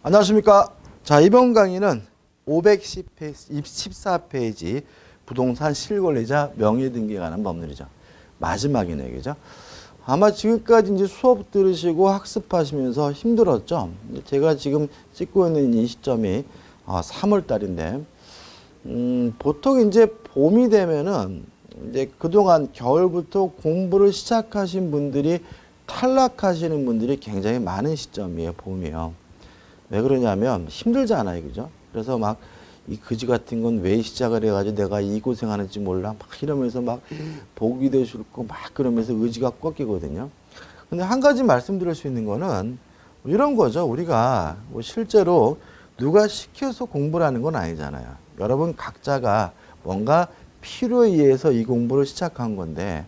안녕하십니까. 자, 이번 강의는 514페이지 부동산 실권리자 명의등기에 관한 법률이죠. 마지막인 얘기죠. 아마 지금까지 이제 수업 들으시고 학습하시면서 힘들었죠. 제가 지금 찍고 있는 이 시점이 3월 달인데, 보통 이제 봄이 되면은 이제 그동안 겨울부터 공부를 시작하신 분들이 탈락하시는 분들이 굉장히 많은 시점이에요, 봄이요. 왜 그러냐면 힘들잖아요, 그죠? 그래서 막 이 그지 같은 건 왜 시작을 해가지고 내가 이 고생하는지 몰라 막 이러면서 막 보기도 싫고 막 그러면서 의지가 꺾이거든요. 근데 한 가지 말씀드릴 수 있는 거는 이런 거죠. 우리가 뭐 실제로 누가 시켜서 공부를 하는 건 아니잖아요. 여러분 각자가 뭔가 필요에 의해서 이 공부를 시작한 건데,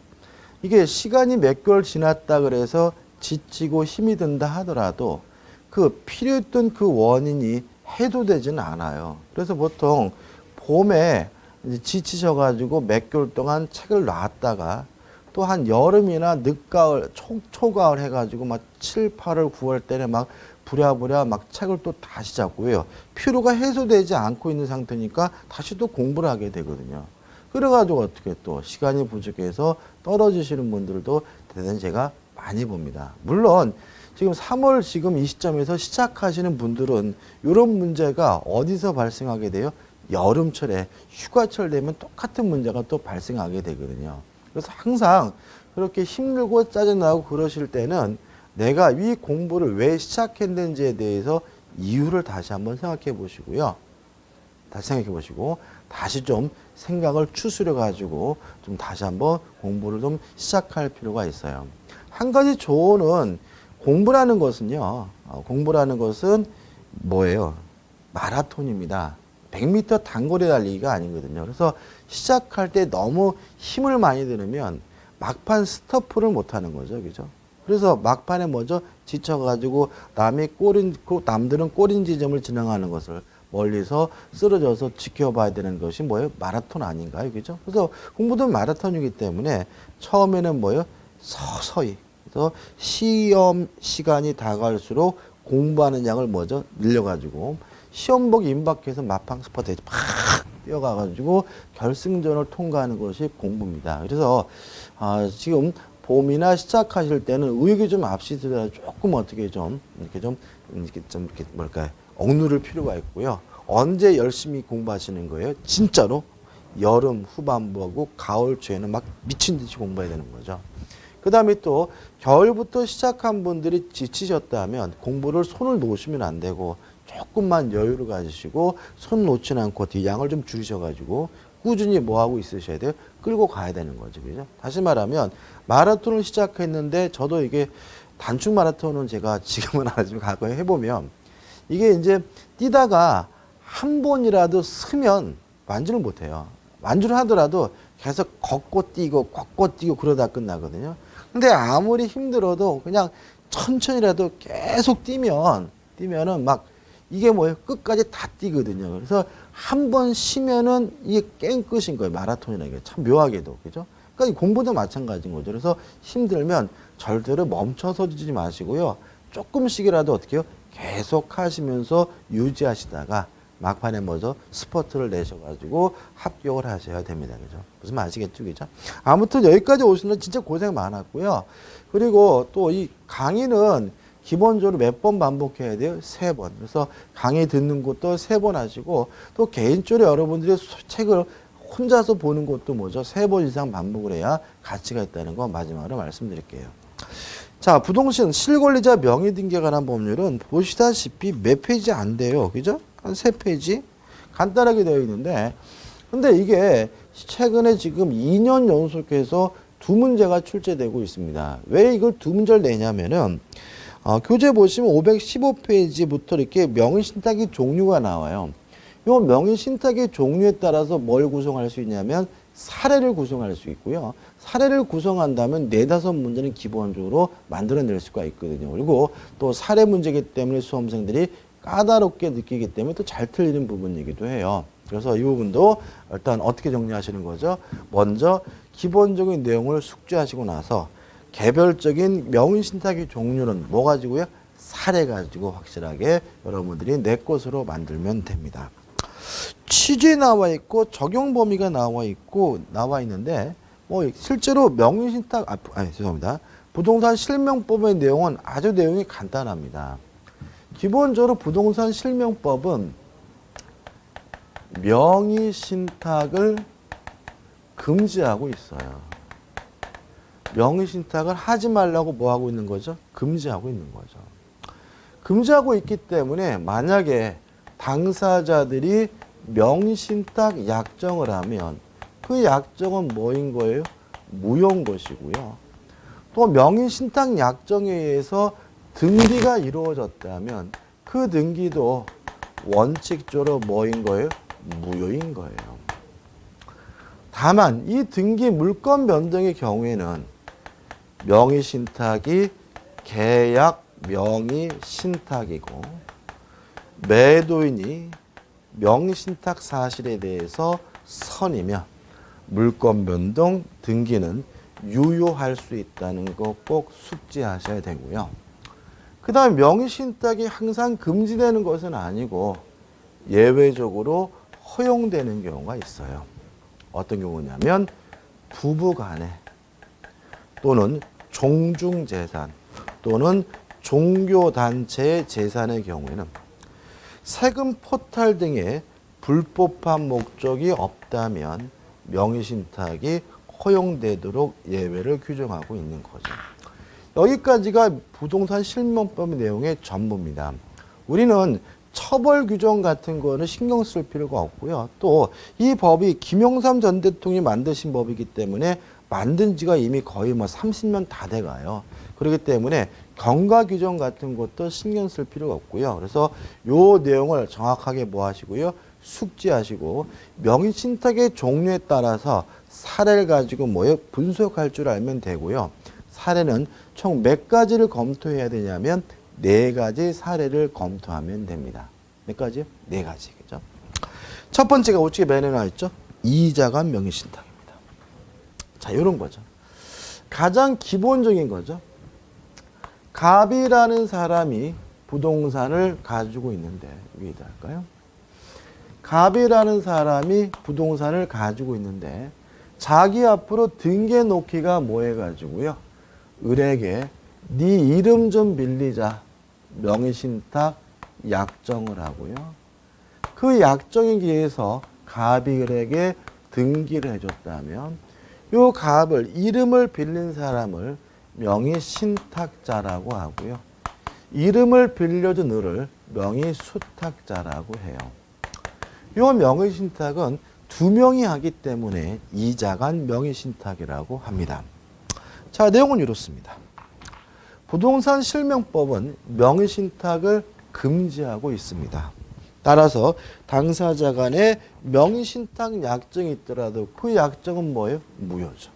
이게 시간이 몇 개월 지났다 그래서 지치고 힘이 든다 하더라도 그 필요했던 그 원인이 해소되지는 않아요. 그래서 보통 봄에 이제 지치셔가지고 몇 개월 동안 책을 놨다가 또 한 여름이나 늦가을, 초가을 해가지고 막 7, 8월, 9월 때는 막 부랴부랴 막 책을 또 다시 잡고요. 피로가 해소되지 않고 있는 상태니까 다시 또 공부를 하게 되거든요. 그래가지고 어떻게 또 시간이 부족해서 떨어지시는 분들도 대단히 제가 많이 봅니다. 물론 지금 3월 지금 이 시점에서 시작하시는 분들은 이런 문제가 어디서 발생하게 돼요? 여름철에 휴가철 되면 똑같은 문제가 또 발생하게 되거든요. 그래서 항상 그렇게 힘들고 짜증나고 그러실 때는 내가 이 공부를 왜 시작했는지에 대해서 이유를 다시 한번 생각해 보시고요. 다시 생각해 보시고 다시 좀 생각을 추스려 가지고 좀 다시 한번 공부를 좀 시작할 필요가 있어요. 한 가지 조언은, 공부라는 것은요, 공부라는 것은 뭐예요? 마라톤입니다. 100m 단거리 달리기가 아니거든요. 그래서 시작할 때 너무 힘을 많이 들으면 막판 스토프를 못 하는 거죠. 그죠? 그래서 막판에 먼저 지쳐가지고 남들은 꼬린 지점을 지나가는 것을 멀리서 쓰러져서 지켜봐야 되는 것이 뭐예요? 마라톤 아닌가요? 그죠? 그래서 공부도 마라톤이기 때문에 처음에는 뭐예요? 서서히. 그래서 시험 시간이 다가갈수록 공부하는 양을 먼저 늘려가지고 시험복 임박해서 마팡 스퍼트에 팍 뛰어가가지고 결승전을 통과하는 것이 공부입니다. 그래서 지금 봄이나 시작하실 때는 의욕이 좀 앞서더라도 조금 어떻게 좀 이렇게 뭘까요? 억누를 필요가 있고요. 언제 열심히 공부하시는 거예요? 진짜로 여름 후반부하고 가을 초에는 막 미친 듯이 공부해야 되는 거죠. 그 다음에 또 겨울부터 시작한 분들이 지치셨다면 공부를 손을 놓으시면 안 되고 조금만 여유를 가지시고 손 놓지 않고 뒤 양을 좀 줄이셔가지고 꾸준히 뭐 하고 있으셔야 돼요? 끌고 가야 되는 거죠. 그죠? 다시 말하면 마라톤을 시작했는데, 저도 이게 단축 마라톤은 제가 지금은 안 하지만 과거에 해보면 이게 이제 뛰다가 한 번이라도 쓰면 완주를 못해요. 완주를 하더라도 계속 걷고 뛰고 그러다 끝나거든요. 근데 아무리 힘들어도 그냥 천천히라도 계속 뛰면은 막 이게 뭐예요? 끝까지 다 뛰거든요. 그래서 한 번 쉬면은 이게 게임 끝인 거예요. 마라톤이라는 게 참 묘하게도. 그죠? 그러니까 공부도 마찬가지인 거죠. 그래서 힘들면 절대로 멈춰서 주지 마시고요. 조금씩이라도 어떻게 해요? 계속 하시면서 유지하시다가 막판에 먼저 스퍼트를 내셔가지고 합격을 하셔야 됩니다. 그죠? 무슨 말 아시겠죠? 그죠? 아무튼 여기까지 오시는 진짜 고생 많았고요. 그리고 또 이 강의는 기본적으로 몇 번 반복해야 돼요? 3번. 그래서 강의 듣는 것도 3번 하시고, 또 개인적으로 여러분들이 책을 혼자서 보는 것도 뭐죠? 3번 이상 반복을 해야 가치가 있다는 거 마지막으로 말씀드릴게요. 자, 부동산 실권리자 명의등기에 관한 법률은 보시다시피 몇 페이지 안 돼요. 그죠? 한 3페이지? 간단하게 되어 있는데, 근데 이게 최근에 지금 2년 연속해서 2문제가 출제되고 있습니다. 왜 이걸 2문제를 내냐면은, 교재 보시면 515페이지부터 이렇게 명의신탁의 종류가 나와요. 이 명의신탁의 종류에 따라서 뭘 구성할 수 있냐면 사례를 구성할 수 있고요. 사례를 구성한다면 4, 5문제는 기본적으로 만들어낼 수가 있거든요. 그리고 또 사례 문제이기 때문에 수험생들이 까다롭게 느끼기 때문에 또 잘 틀리는 부분이기도 해요. 그래서 이 부분도 일단 어떻게 정리하시는 거죠? 먼저 기본적인 내용을 숙지하시고 나서 개별적인 명의신탁의 종류는 뭐 가지고요? 사례 가지고 확실하게 여러분들이 내 것으로 만들면 됩니다. 취지 나와 있고 적용 범위가 나와 있는데 뭐 실제로 명의신탁 죄송합니다. 부동산 실명법의 내용은 아주 내용이 간단합니다. 기본적으로 부동산 실명법은 명의신탁을 금지하고 있어요. 명의신탁을 하지 말라고 뭐 하고 있는 거죠? 금지하고 있는 거죠. 금지하고 있기 때문에 만약에 당사자들이 명의신탁 약정을 하면 그 약정은 뭐인 거예요? 무효인 것이고요. 또 명의신탁 약정에 의해서 등기가 이루어졌다면 그 등기도 원칙적으로 뭐인 거예요? 무효인 거예요. 다만 이 등기 물권 변동의 경우에는 명의신탁이 계약 명의신탁이고 매도인이 명의신탁 사실에 대해서 선이면 물권 변동 등기는 유효할 수 있다는 거 꼭 숙지하셔야 되고요. 그 다음에 명의신탁이 항상 금지되는 것은 아니고 예외적으로 허용되는 경우가 있어요. 어떤 경우냐면 부부간에 또는 종중재산 또는 종교단체의 재산의 경우에는 세금 포탈 등의 불법한 목적이 없다면 명의신탁이 허용되도록 예외를 규정하고 있는 거죠. 여기까지가 부동산 실명법의 내용의 전부입니다. 우리는 처벌 규정 같은 거는 신경 쓸 필요가 없고요. 또 이 법이 김영삼 전 대통령이 만드신 법이기 때문에 만든 지가 이미 거의 뭐 30년 다 돼가요. 그렇기 때문에 경과 규정 같은 것도 신경 쓸 필요가 없고요. 그래서 요 내용을 정확하게 뭐 하시고요. 숙지하시고 명의신탁의 종류에 따라서 사례를 가지고 뭐예요? 분석할 줄 알면 되고요. 사례는 총 몇 가지를 검토해야 되냐면 4가지 사례를 검토하면 됩니다. 몇 가지요? 4가지. 그죠? 첫 번째가 우측에 맨에 나와 있죠? 이자간 명의신탁입니다. 자, 이런 거죠. 가장 기본적인 거죠. 갑이라는 사람이 부동산을 가지고 있는데, 위에다 할까요? 갑이라는 사람이 부동산을 가지고 있는데, 자기 앞으로 등기해 놓기가 뭐 해가지고요. 을에게 네 이름 좀 빌리자. 명의신탁 약정을 하고요. 그 약정에 의해서 갑이 을에게 등기를 해줬다면 요 갑을 이름을 빌린 사람을 명의신탁자라고 하고요. 이름을 빌려준 을을 명의수탁자라고 해요. 요 명의신탁은 2명이 하기 때문에 이자간 명의신탁이라고 합니다. 자, 내용은 이렇습니다. 부동산 실명법은 명의신탁을 금지하고 있습니다. 따라서 당사자 간에 명의신탁 약정이 있더라도 그 약정은 뭐예요? 무효죠.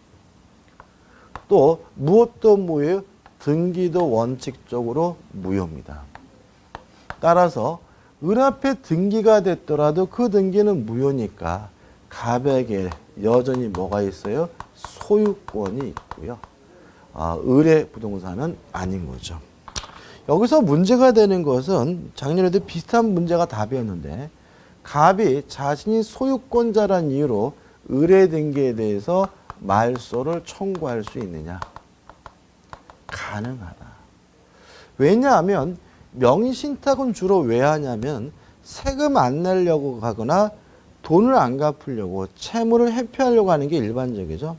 또 무엇도 무효예요? 등기도 원칙적으로 무효입니다. 따라서 을 앞에 등기가 됐더라도 그 등기는 무효니까 갑에게 여전히 뭐가 있어요? 소유권이 있고요. 을의 부동산은 아닌 거죠. 여기서 문제가 되는 것은 작년에도 비슷한 문제가 답이었는데 갑이 자신이 소유권자란 이유로 을의 등기에 대해서 말소를 청구할 수 있느냐? 가능하다. 왜냐하면 명의신탁은 주로 왜 하냐면 세금 안 내려고 하거나 돈을 안 갚으려고 채무를 회피하려고 하는 게 일반적이죠.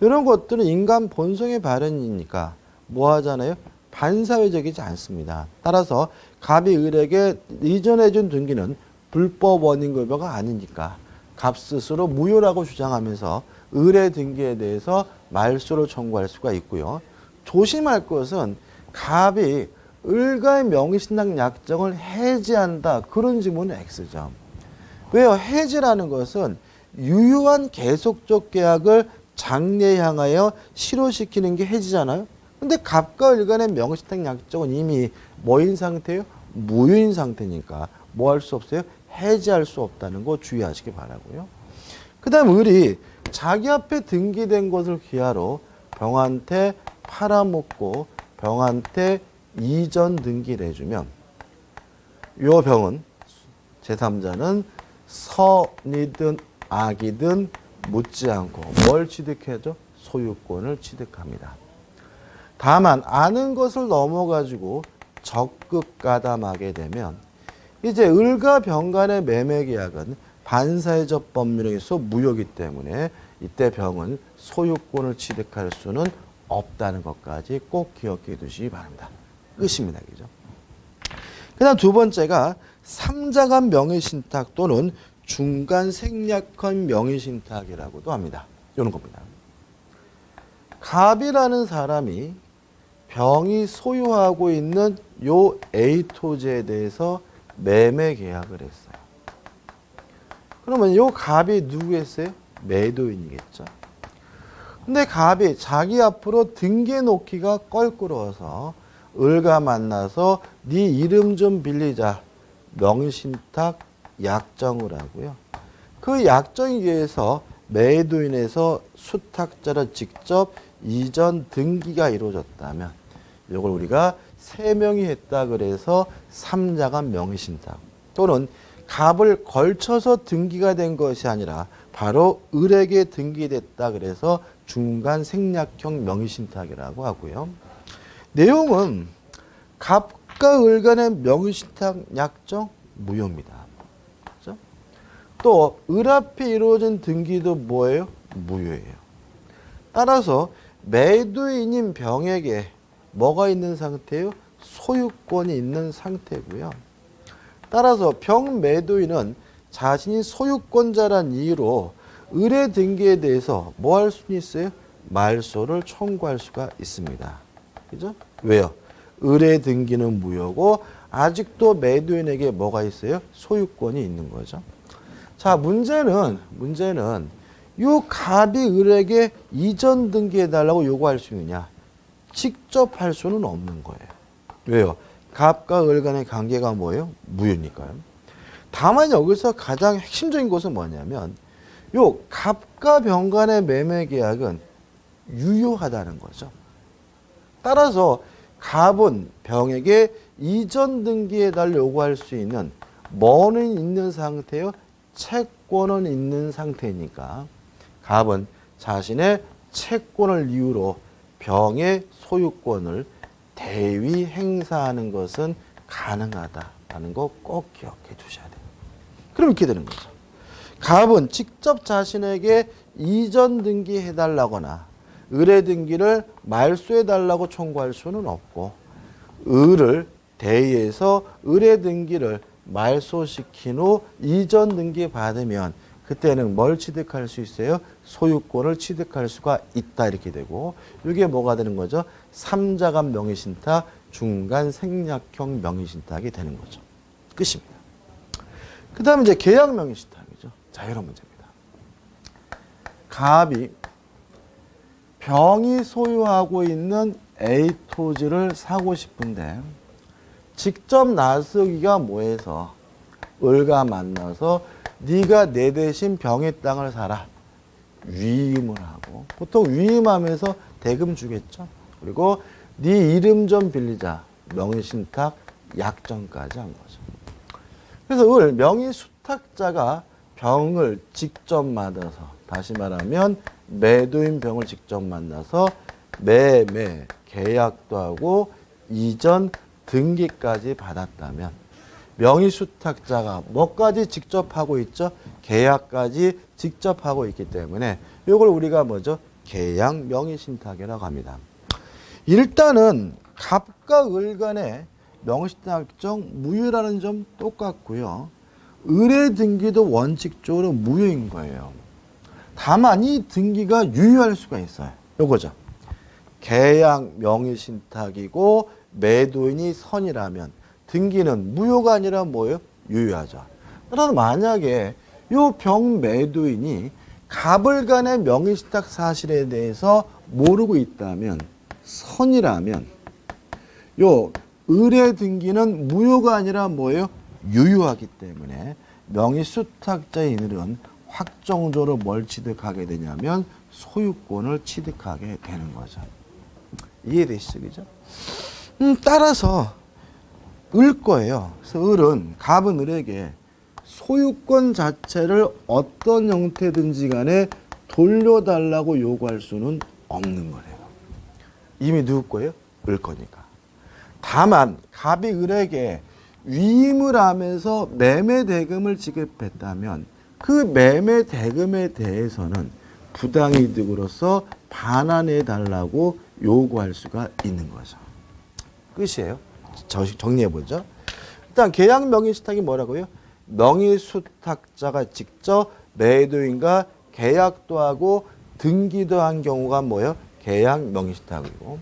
이런 것들은 인간 본성의 발현이니까 뭐 하잖아요? 반사회적이지 않습니다. 따라서 갑이 을에게 이전해준 등기는 불법 원인급여가 아니니까 갑 스스로 무효라고 주장하면서 을의 등기에 대해서 말소를 청구할 수가 있고요. 조심할 것은 갑이 을과의 명의신탁 약정을 해지한다. 그런 지문은 X죠. 왜요? 해지라는 것은 유효한 계속적 계약을 장래에 향하여 실효시키는 게 해지잖아요. 근데 갑과 을 간의 명의신탁 약정은 이미 뭐인 상태예요? 무효인 상태니까 뭐 할 수 없어요? 해지할 수 없다는 거 주의하시기 바라고요. 그 다음 을이 자기 앞에 등기된 것을 기하로 병한테 팔아먹고 병한테 이전 등기를 해주면 요 병은 제3자는 선이든 악이든 묻지 않고 뭘 취득해줘? 소유권을 취득합니다. 다만 아는 것을 넘어가지고 적극 가담하게 되면 이제 을과 병 간의 매매 계약은 반사회적 법률에서 무효이기 때문에 이때 병은 소유권을 취득할 수는 없다는 것까지 꼭 기억해 두시기 바랍니다. 끝입니다. 그죠? 그 다음 두 번째가 삼자간 명의신탁 또는 중간 생략헌 명의신탁이라고도 합니다. 이런 겁니다. 갑이라는 사람이 병이 소유하고 있는 요 A 토지에 대해서 매매 계약을 했어요. 그러면 요 갑이 누구겠어요? 매도인이겠죠. 근데 갑이 자기 앞으로 등기해 놓기가 껄끄러워서 을과 만나서 네 이름 좀 빌리자 명의신탁 약정을 하고요. 그 약정에 의해서 매도인에서 수탁자를 직접 이전 등기가 이루어졌다면 이걸 우리가 세 명이 했다 그래서 삼자간 명의신탁 또는 갑을 걸쳐서 등기가 된 것이 아니라 바로 을에게 등기됐다 그래서 중간 생략형 명의신탁이라고 하고요. 내용은 갑과 을 간의 명의신탁 약정 무효입니다. 그렇죠? 또 을 앞에 이루어진 등기도 뭐예요? 무효예요. 따라서 매도인인 병에게 뭐가 있는 상태예요? 소유권이 있는 상태고요. 따라서 병 매도인은 자신이 소유권자란 이유로 을의 등기에 대해서 뭐 할 수 있어요? 말소를 청구할 수가 있습니다. 그죠? 왜요? 을의 등기는 무효고 아직도 매도인에게 뭐가 있어요? 소유권이 있는 거죠. 자, 문제는 요 갑이 을에게 이전 등기해달라고 요구할 수 있느냐? 직접 할 수는 없는 거예요. 왜요? 갑과 을 간의 관계가 뭐예요? 무효니까요. 다만 여기서 가장 핵심적인 것은 뭐냐면 요 갑과 병 간의 매매 계약은 유효하다는 거죠. 따라서 갑은 병에게 이전 등기해달라고 요구할 수 있는 뭐는 있는 상태요? 채권은 있는 상태니까 갑은 자신의 채권을 이유로 병의 소유권을 대위 행사하는 것은 가능하다라는 거 꼭 기억해 두셔야 돼요. 그럼 이렇게 되는 거죠. 갑은 직접 자신에게 이전 등기해달라거나 을의 등기를 말소해달라고 청구할 수는 없고 을을 대의해서 을의 등기를 말소시킨 후 이전 등기 받으면 그때는 뭘 취득할 수 있어요? 소유권을 취득할 수가 있다 이렇게 되고 이게 뭐가 되는 거죠? 삼자간 명의신탁, 중간 생략형 명의신탁이 되는 거죠. 끝입니다. 그 다음에 이제 계약 명의신탁이죠. 자, 이런 문제입니다. 갑이 병이 소유하고 있는 A 토지를 사고 싶은데 직접 나서기가 뭐해서 을과 만나서 네가 내 대신 병의 땅을 사라. 위임을 하고 보통 위임하면서 대금 주겠죠. 그리고 네 이름 좀 빌리자. 명의신탁 약정까지 한 거죠. 그래서 을 명의수탁자가 병을 직접 만나서 다시 말하면 매도인 병을 직접 만나서 매매 계약도 하고 이전 등기까지 받았다면 명의수탁자가 뭐까지 직접 하고 있죠? 계약까지 직접 하고 있기 때문에 이걸 우리가 뭐죠? 계약 명의신탁이라고 합니다. 일단은 갑과 을 간의 명의신탁 약정 무효라는 점 똑같고요. 을의 등기도 원칙적으로 무효인 거예요. 다만 이 등기가 유효할 수가 있어요. 요거죠. 계약 명의신탁이고 매도인이 선이라면 등기는 무효가 아니라 뭐예요? 유효하죠. 따라서 만약에 요 병 매도인이 갑을 간의 명의신탁 사실에 대해서 모르고 있다면 선이라면 요 을의 등기는 무효가 아니라 뭐예요? 유효하기 때문에 명의수탁자의 인을은 확정적으로 뭘 취득하게 되냐면 소유권을 취득하게 되는 거죠. 이해되시죠? 그죠? 따라서 을 거예요. 그래서 을은 갑은 을에게 소유권 자체를 어떤 형태든지 간에 돌려달라고 요구할 수는 없는 거래요. 이미 누구 거예요? 을 거니까. 다만 갑이 을에게 위임을 하면서 매매 대금을 지급했다면 그 매매 대금에 대해서는 부당이득으로서 반환해 달라고 요구할 수가 있는 거죠. 끝이에요. 정리해보죠. 일단 계약 명의신탁이 뭐라고요? 명의수탁자가 직접 매도인과 계약도 하고 등기도 한 경우가 뭐예요? 계약 명의신탁이고,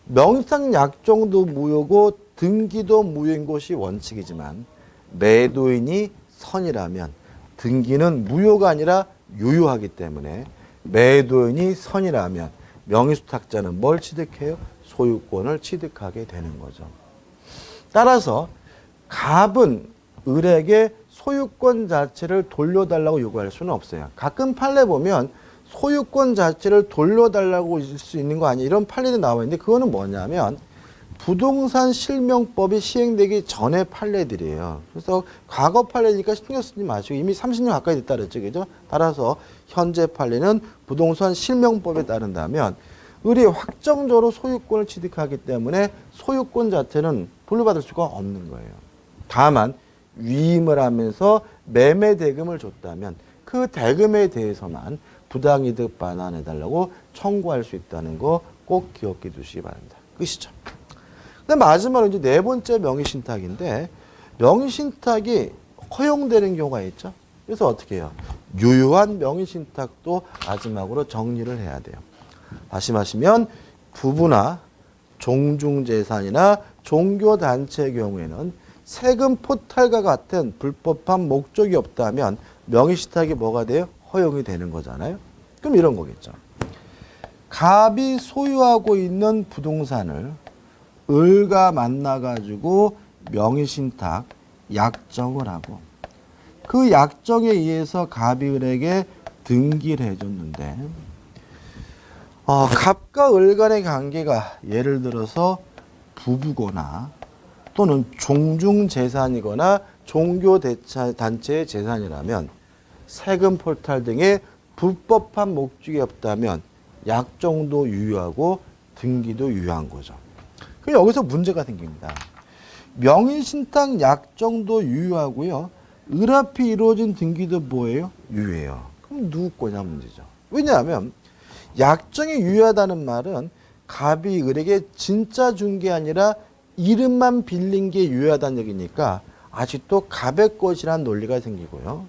명의신탁 약정도 무효고 등기도 무효인 것이 원칙이지만 매도인이 선이라면 등기는 무효가 아니라 유효하기 때문에 매도인이 선이라면 명의수탁자는 뭘 취득해요? 소유권을 취득하게 되는 거죠. 따라서 갑은 을에게 소유권 자체를 돌려달라고 요구할 수는 없어요. 가끔 판례 보면 소유권 자체를 돌려달라고 할 수 있는 거 아니에요? 이런 판례도 나와 있는데 그거는 뭐냐면 부동산 실명법이 시행되기 전에 판례들이에요. 그래서 과거 판례니까 신경 쓰지 마시고 이미 30년 가까이 됐다 그랬죠. 그죠? 따라서 현재 판례는 부동산 실명법에 따른다면 을이 확정적으로 소유권을 취득하기 때문에 소유권 자체는 돌려받을 수가 없는 거예요. 다만 위임을 하면서 매매 대금을 줬다면 그 대금에 대해서만 부당이득 반환해달라고 청구할 수 있다는 거 꼭 기억해 두시기 바랍니다. 끝이죠. 근데 마지막으로 이제 네 번째 명의신탁인데 명의신탁이 허용되는 경우가 있죠. 그래서 어떻게 해요? 유효한 명의신탁도 마지막으로 정리를 해야 돼요. 다시 마시면 부부나 종중재산이나 종교단체의 경우에는 세금 포탈과 같은 불법한 목적이 없다면 명의신탁이 뭐가 돼요? 허용이 되는 거잖아요. 그럼 이런 거겠죠. 갑이 소유하고 있는 부동산을 을과 만나가지고 명의신탁 약정을 하고 그 약정에 의해서 갑이 을에게 등기를 해줬는데 갑과 을 간의 관계가 예를 들어서 부부거나 또는 종중재산이거나 종교단체의 재산이라면 세금 포탈 등의 불법한 목적이 없다면 약정도 유효하고 등기도 유효한 거죠. 그럼 여기서 문제가 생깁니다. 명의신탁 약정도 유효하고요. 을 앞이 이루어진 등기도 뭐예요? 유효해요. 그럼 누구 거냐 문제죠. 왜냐하면 약정이 유효하다는 말은 갑이 을에게 진짜 준 게 아니라 이름만 빌린 게 유효하다는 얘기니까 아직도 갑의 것이라는 논리가 생기고요.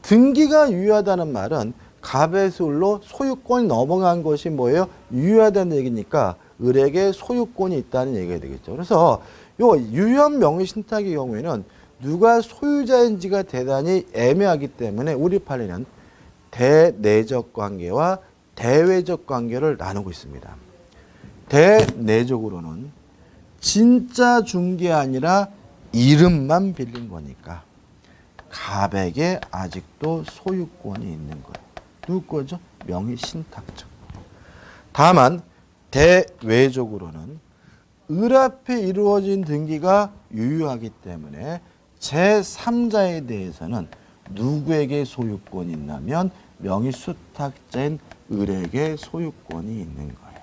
등기가 유효하다는 말은 갑의 술로 소유권이 넘어간 것이 뭐예요? 유효하다는 얘기니까 을에게 소유권이 있다는 얘기가 되겠죠. 그래서 요 유효한 명의신탁의 경우에는 누가 소유자인지가 대단히 애매하기 때문에 우리 판례는 대내적 관계와 대외적 관계를 나누고 있습니다. 대내적으로는 진짜 준 게 아니라 이름만 빌린 거니까 갑에게 아직도 소유권이 있는 거예요. 누구 거죠? 명의신탁적. 다만 대외적으로는 을 앞에 이루어진 등기가 유효하기 때문에 제3자에 대해서는 누구에게 소유권이 있냐면 명의수탁자인 을에게 소유권이 있는 거예요.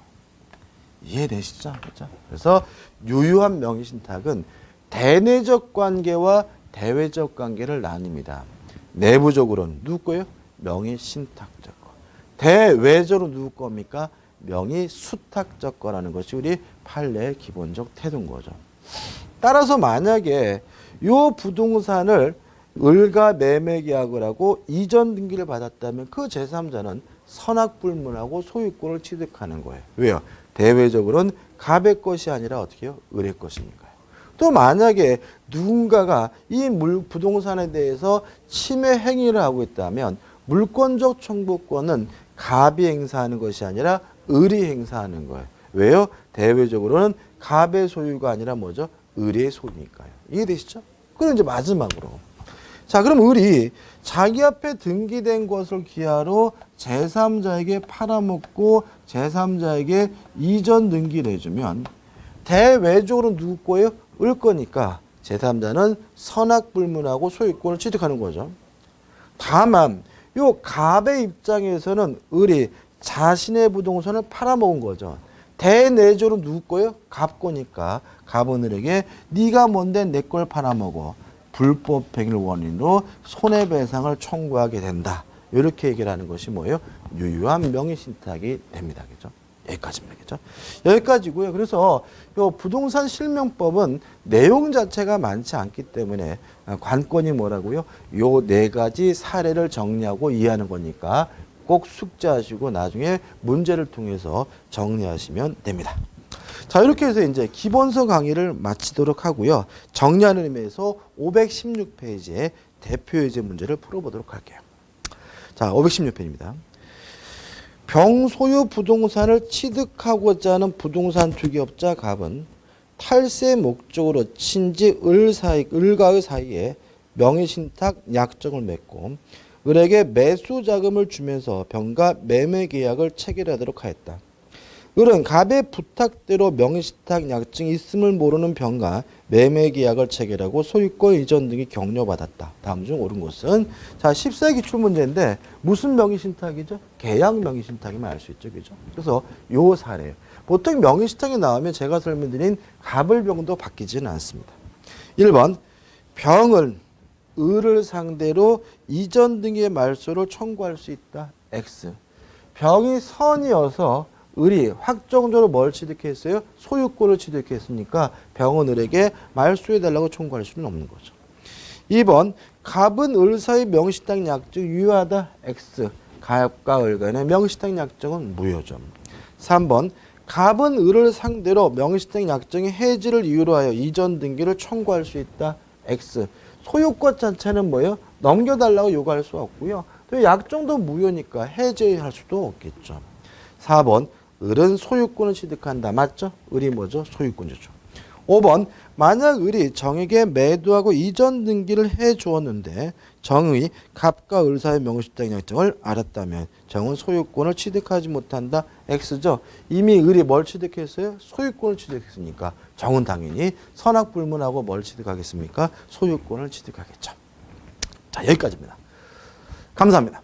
이해되시죠? 그렇죠? 그래서 유효한 명의신탁은 대내적 관계와 대외적 관계를 나뉩니다. 내부적으로는 누구 거예요? 명의신탁적 거. 대외적으로 누구 겁니까? 명의수탁적 거라는 것이 우리 판례의 기본적 태도인 거죠. 따라서 만약에 이 부동산을 을과 매매 계약을 하고 이전 등기를 받았다면 그 제3자는 선악불문하고 소유권을 취득하는 거예요. 왜요? 대외적으로는 갑의 것이 아니라 어떻게 해요? 을의 것이니까요. 또 만약에 누군가가 이 부동산에 대해서 침해 행위를 하고 있다면 물권적 청구권은 갑이 행사하는 것이 아니라 을이 행사하는 거예요. 왜요? 대외적으로는 갑의 소유가 아니라 뭐죠? 을의 소유니까요. 이해되시죠? 그럼 이제 마지막으로. 자, 그럼 을이 자기 앞에 등기된 것을 기하로 제3자에게 팔아먹고 제3자에게 이전 등기를 해주면 대외적으로 누구 거예요? 을 거니까 제3자는 선악불문하고 소유권을 취득하는 거죠. 다만 요 갑의 입장에서는 을이 자신의 부동산을 팔아먹은 거죠. 대내적으로 누구 거예요? 갑 거니까 갑은 을에게 네가 뭔데 내 걸 팔아먹어. 불법 행위를 원인으로 손해배상을 청구하게 된다. 이렇게 얘기를 하는 것이 뭐예요? 유효한 명의신탁이 됩니다. 그죠? 여기까지입니다. 그죠? 여기까지고요. 그래서 요 부동산 실명법은 내용 자체가 많지 않기 때문에 관건이 뭐라고요? 요 네 가지 사례를 정리하고 이해하는 거니까 꼭 숙지하시고 나중에 문제를 통해서 정리하시면 됩니다. 자, 이렇게 해서 이제 기본서 강의를 마치도록 하고요. 정리하는 의미에서 516페이지의 대표 예제 문제를 풀어보도록 할게요. 자, 516페이지입니다. 병소유 부동산을 취득하고자 하는 부동산 투기업자 갑은 탈세 목적으로 친지 을과의 사이에 명의신탁 약정을 맺고 을에게 매수 자금을 주면서 병과 매매 계약을 체결하도록 하였다. 을은 갑의 부탁대로 명의신탁 약정이 있음을 모르는 병과 매매 계약을 체결하고 소유권 이전 등이 격려받았다. 다음 중 옳은 것은? 자, 14기 기출문제인데 무슨 명의신탁이죠? 계약 명의신탁이면 알 수 있죠. 그죠? 그래서 요 사례예요. 보통 명의신탁이 나오면 제가 설명드린 갑을 병도 바뀌지는 않습니다. 1번 병을 을을 상대로 이전 등의 말소를 청구할 수 있다. X. 병이 선이어서 을이 확정적으로 뭘 취득했어요? 소유권을 취득했으니까 병은 을에게 말소해달라고 청구할 수는 없는 거죠. 2번 갑은 을 사이 명의신탁 약정이 유효하다. X. 갑과 을 간의 명의신탁 약정은 무효죠. 3번 갑은 을을 상대로 명의신탁 약정의 해지를 이유로 하여 이전 등기를 청구할 수 있다. X. 소유권 자체는 뭐예요? 넘겨달라고 요구할 수 없고요. 또 약정도 무효니까 해제할 수도 없겠죠. 4번 을은 소유권을 취득한다. 맞죠? 을이 뭐죠? 소유권이죠. 5번 만약 을이 정에게 매도하고 이전 등기를 해주었는데 정의 갑과 을 사이의 명의신탁 약정을 알았다면 정은 소유권을 취득하지 못한다. X죠. 이미 을이 뭘 취득했어요? 소유권을 취득했으니까 정은 당연히 선악불문하고 뭘 취득하겠습니까? 소유권을 취득하겠죠. 자, 여기까지입니다. 감사합니다.